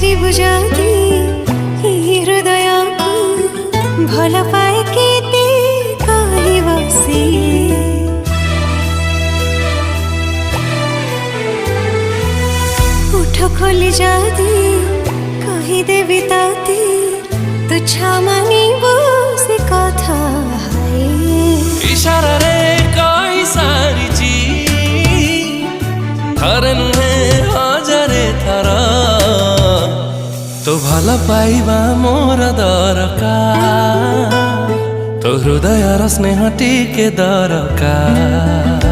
पचारिबु जदि हृदय को भल पाए केते कहबो सिए। उठ खोली जदि कहिदेबि ताते तुच्छ मानिबो से कथा इशारा रे कही सारिची थरे नुहे हजारे थर तो भल पाइबा मोर दरकार तो हृदय स्नेह टिके दरकार।